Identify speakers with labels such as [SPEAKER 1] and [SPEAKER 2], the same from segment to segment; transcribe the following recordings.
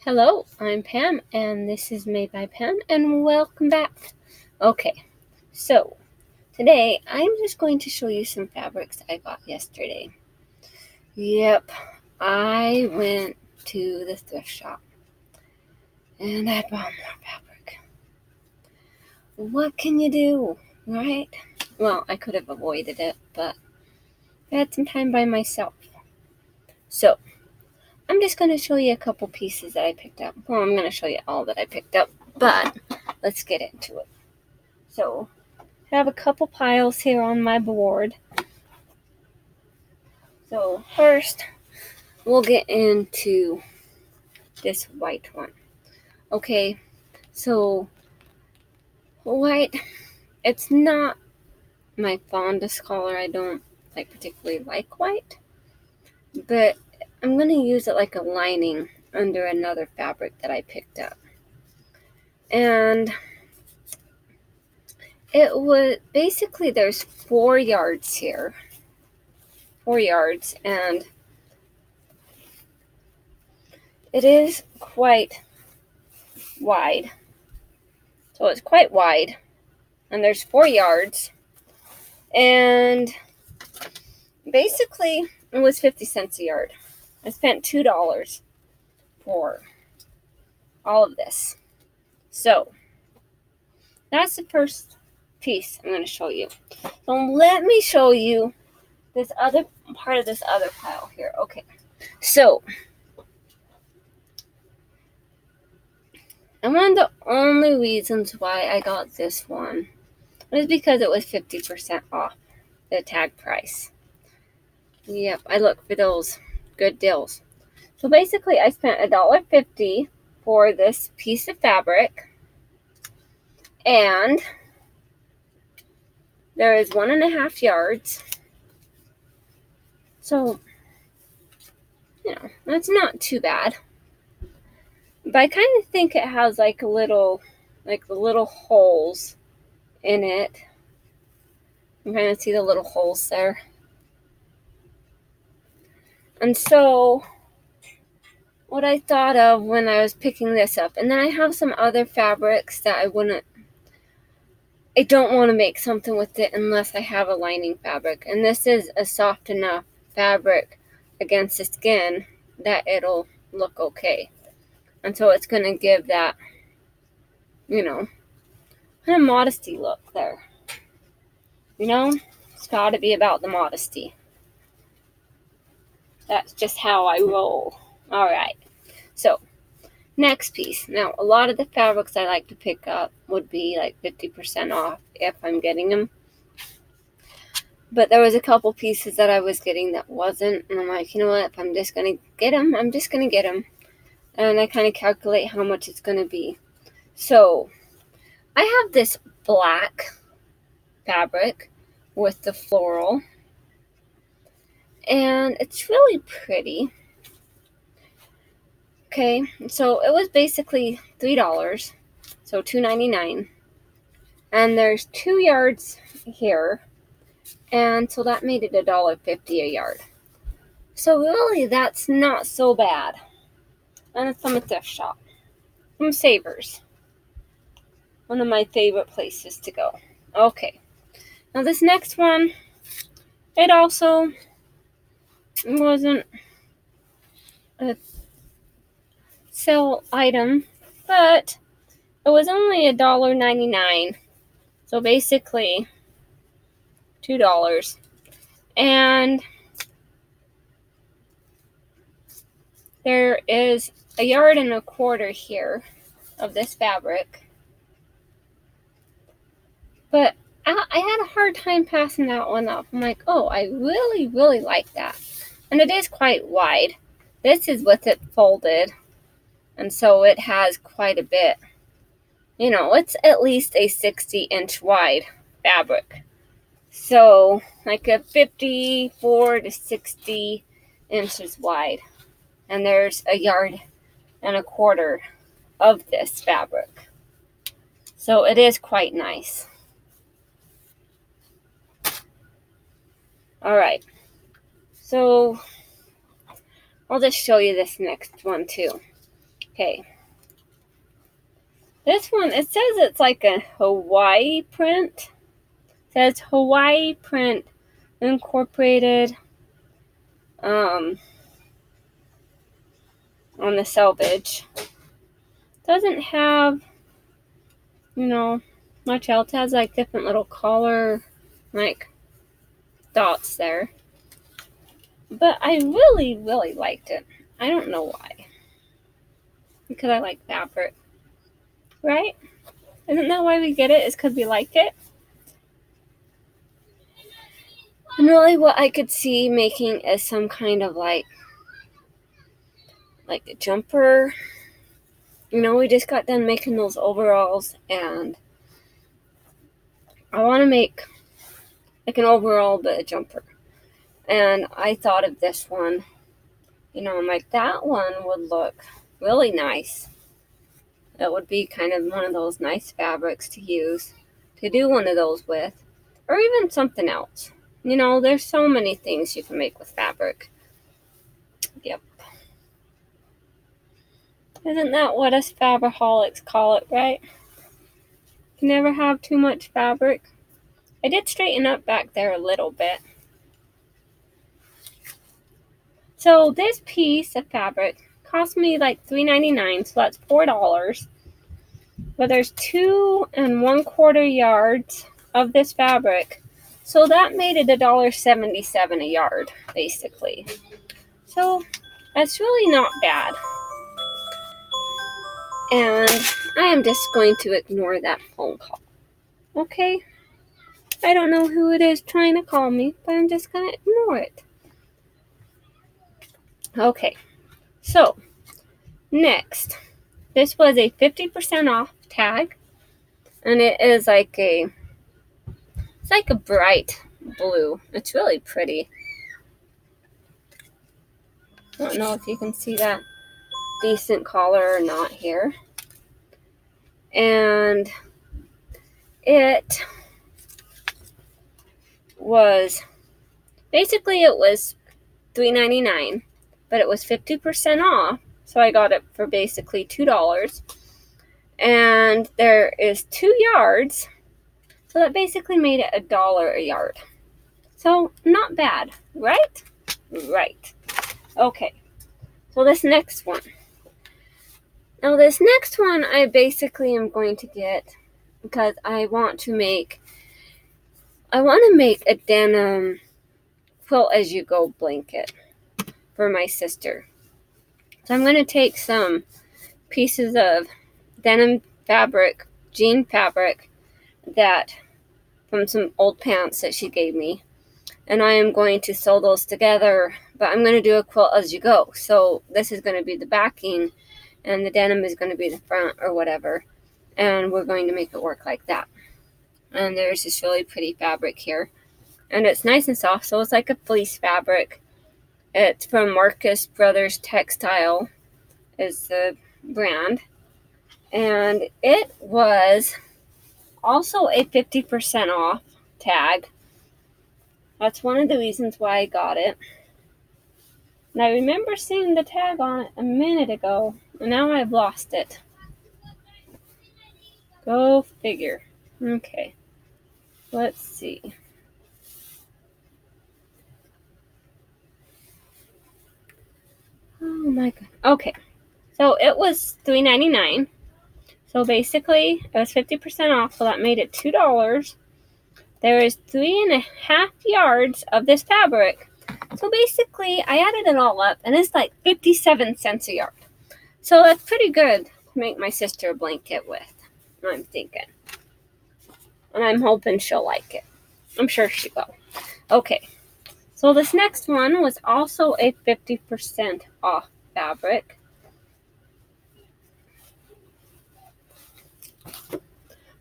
[SPEAKER 1] Hello, I'm Pam, and this is Made by Pam, and welcome back. Okay, so today I'm just going to show you some fabrics I got yesterday. Yep, I went to the thrift shop and I bought more fabric. What can you do, right? Well, I could have avoided it, but I had some time by myself. So, I'm just going to show you a couple pieces that I picked up. Well, I'm going to show you all that I picked up, but let's get into it. So, I have a couple piles here on my board. So first, we'll get into this white one. Okay, so white, it's not my fondest color. I don't particularly like white, but I'm going to use it like a lining under another fabric that I picked up. And it was basically, there's 4 yards here. 4 yards, and it is quite wide. So it's quite wide, and there's 4 yards, and basically it was 50 cents a yard. I spent $2 for all of this. So that's the first piece I'm going to show you. So let me show you this other part of this other pile here. Okay, so and one of the only reasons why I got this one was because it was 50% off the tag price. Yep, I look for those good deals. So basically, I spent $1.50 for this piece of fabric, and there is 1.5 yards. So, that's not too bad. But I kind of think it has the little holes in it. You kind of see the little holes there. And so, what I thought of when I was picking this up, and then I have some other fabrics that I don't want to make something with it unless I have a lining fabric. And this is a soft enough fabric against the skin that it'll look okay. And so it's going to give that, kind of modesty look there. It's got to be about the modesty. That's just how I roll. All right. So, next piece. Now, a lot of the fabrics I like to pick up would be 50% off if I'm getting them. But there was a couple pieces that I was getting that wasn't. And I'm like, you know what? If I'm just going to get them, I'm just going to get them. And I kind of calculate how much it's going to be. So, I have this black fabric with the floral. And it's really pretty. Okay, so it was basically $3. So $2.99. And there's 2 yards here. And so that made it $1.50 a yard. So really, that's not so bad. And it's from a thrift shop. From Savers. One of my favorite places to go. Okay. Now this next one, it also wasn't a sale item, but it was only $1.99. So basically $2. And there is 1.25 yards here of this fabric. But I had a hard time passing that one up. I'm like, oh, I really, really like that. And it is quite wide. This is with it folded. And so it has quite a bit. It's at least a 60-inch wide fabric. So, like a 54 to 60 inches wide. And there's 1.25 yards of this fabric. So it is quite nice. All right. So I'll just show you this next one too. Okay. This one, it says it's like a Hawaii print. It says Hawaii print incorporated on the selvage. Doesn't have, much else. It has like different little collar, like dots there. But I really, really liked it. I don't know why. Because I like fabric. Right? Isn't that why we get it? Is because we like it? And really what I could see making is some kind of like a jumper. We just got done making those overalls, and I want to make like an overall but a jumper. And I thought of this one. I'm like, that one would look really nice. It would be kind of one of those nice fabrics to use to do one of those with, or even something else. There's so many things you can make with fabric. Yep. Isn't that what us fabriholics call it, right? You never have too much fabric. I did straighten up back there a little bit. So this piece of fabric cost me like $3.99, so that's $4. But there's 2 1/4 yards of this fabric, so that made it $1.77 a yard, basically. So that's really not bad. And I am just going to ignore that phone call. Okay? I don't know who it is trying to call me, but I'm just going to ignore it. Okay. So, next. This was a 50% off tag. And it is like a bright blue. It's really pretty. I don't know if you can see that decent collar or not here. And it was $3.99, but it was 50% off, so I got it for basically $2. And there is 2 yards, so that basically made it $1 a yard. So not bad, right? Right. Okay. So this next one. Now this next one I basically am going to get because I want to make a denim quilt as you go blanket for my sister. So I'm going to take some pieces of denim fabric, jean fabric, that from some old pants that she gave me, and I am going to sew those together, but I'm going to do a quilt as you go. So this is going to be the backing and the denim is going to be the front or whatever, and we're going to make it work like that. And there's this really pretty fabric here, and it's nice and soft, so it's like a fleece fabric. It's from Marcus Brothers Textile is the brand, and it was also a 50% off tag. That's one of the reasons why I got it. And I remember seeing the tag on it a minute ago, and now I've lost it. Go figure. Okay. Let's see. Oh my god. Okay. So it was $3.99. So basically, it was 50% off, so that made it $2. There is 3.5 yards of this fabric. So basically, I added it all up, and it's like 57 cents a yard. So that's pretty good to make my sister a blanket with, I'm thinking. And I'm hoping she'll like it. I'm sure she will. Okay. So this next one was also a 50% off fabric.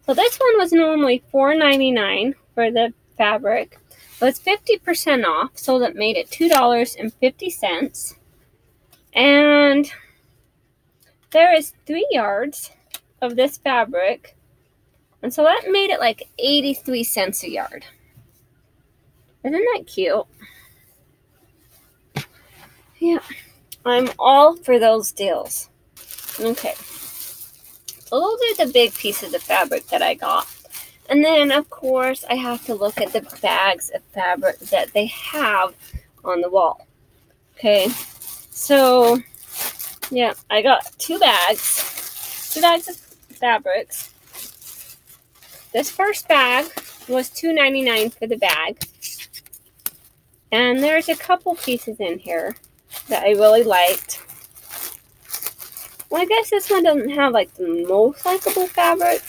[SPEAKER 1] So this one was normally $4.99 for the fabric. It was 50% off, so that made it $2.50. And there is 3 yards of this fabric, and so that made it like 83 cents a yard. Isn't that cute? Yeah, I'm all for those deals. Okay. So those are the big pieces of fabric that I got. And then, of course, I have to look at the bags of fabric that they have on the wall. Okay. So, yeah, I got two bags of fabrics. This first bag was $2.99 for the bag. And there's a couple pieces in here that I really liked. Well, I guess this one doesn't have like the most likable fabric,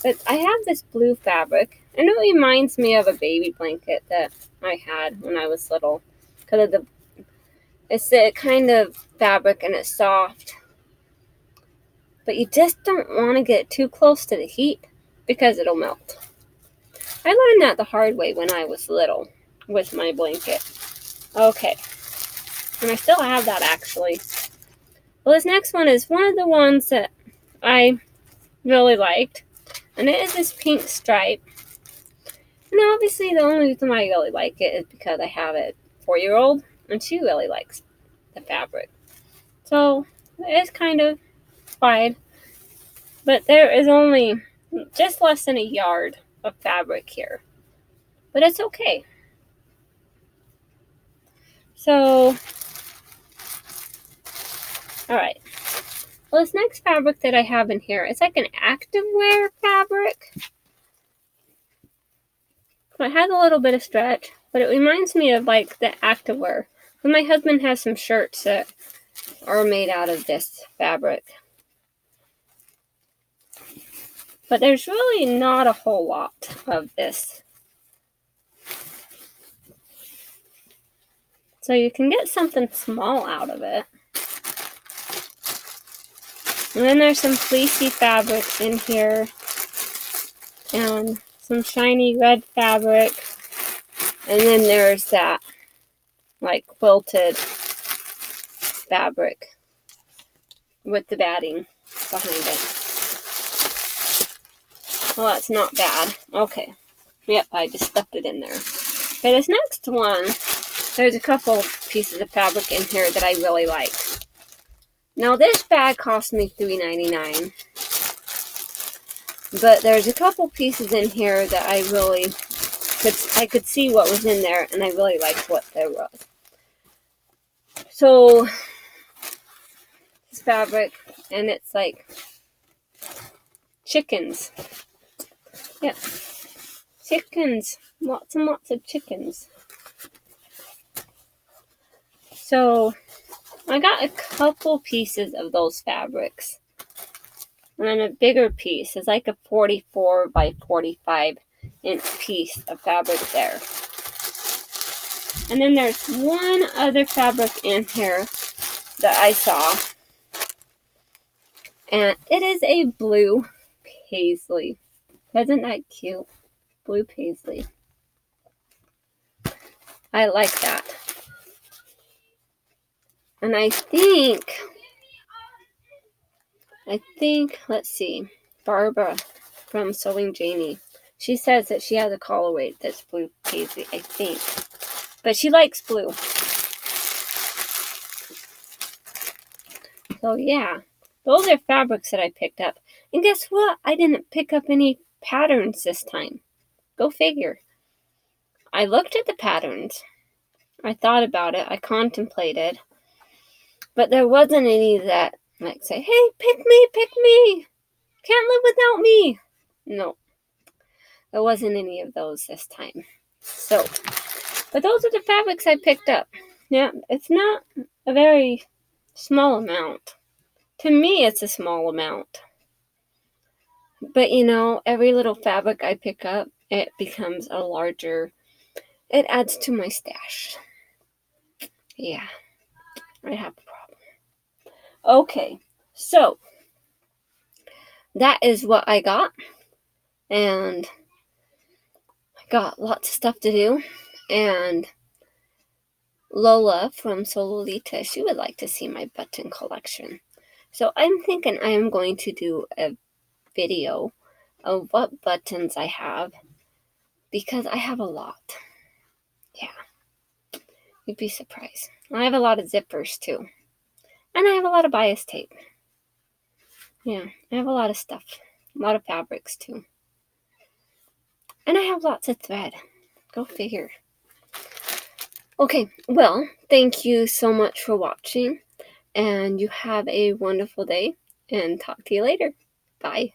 [SPEAKER 1] but I have this blue fabric, and it reminds me of a baby blanket that I had when I was little. Because of it's the kind of fabric and it's soft. But you just don't want to get too close to the heat because it'll melt. I learned that the hard way when I was little with my blanket. Okay. And I still have that actually. Well, this next one is one of the ones that I really liked. And it is this pink stripe. And obviously the only reason why I really like it is because I have a 4-year-old and she really likes the fabric. So it's kind of wide. But there is only just less than a yard of fabric here. But it's okay. So, alright. Well, this next fabric that I have in here, it's like an activewear fabric. It has a little bit of stretch, but it reminds me of like the activewear. And my husband has some shirts that are made out of this fabric. But there's really not a whole lot of this. So you can get something small out of it. And then there's some fleecy fabric in here. And some shiny red fabric. And then there's that like quilted fabric with the batting behind it. Well, that's not bad. Okay. Yep, I just stuffed it in there. Okay, this next one, there's a couple pieces of fabric in here that I really like. Now, this bag cost me $3.99. But there's a couple pieces in here that I really I could see what was in there, and I really liked what there was. So, this fabric, and it's like chickens. Yeah, chickens. Lots and lots of chickens. So, I got a couple pieces of those fabrics. And then a bigger piece is like a 44 by 45 inch piece of fabric there. And then there's one other fabric in here that I saw. And it is a blue paisley. Isn't that cute? Blue paisley. I like that. And I think, let's see, Barbara from Sewing Janie, she says that she has a colorway that's blue paisley, I think. But she likes blue. So yeah, those are fabrics that I picked up. And guess what? I didn't pick up any patterns this time. Go figure. I looked at the patterns. I thought about it. I contemplated. But there wasn't any that like say, hey, pick me. Can't live without me. No. There wasn't any of those this time. So, but those are the fabrics I picked up. Yeah, it's not a very small amount. To me, it's a small amount. But you know, every little fabric I pick up, it becomes a larger, it adds to my stash. Yeah, I have a problem. Okay, so that is what I got. And I got lots of stuff to do. And Lola from Sololita, she would like to see my button collection. So I'm thinking I am going to do a video of what buttons I have, because I have a lot. Yeah, you'd be surprised. I have a lot of zippers too, and I have a lot of bias tape. Yeah, I have a lot of stuff. A lot of fabrics too. And I have lots of thread. Go figure. Okay, well, thank you so much for watching. And you have a wonderful day. And talk to you later. Bye.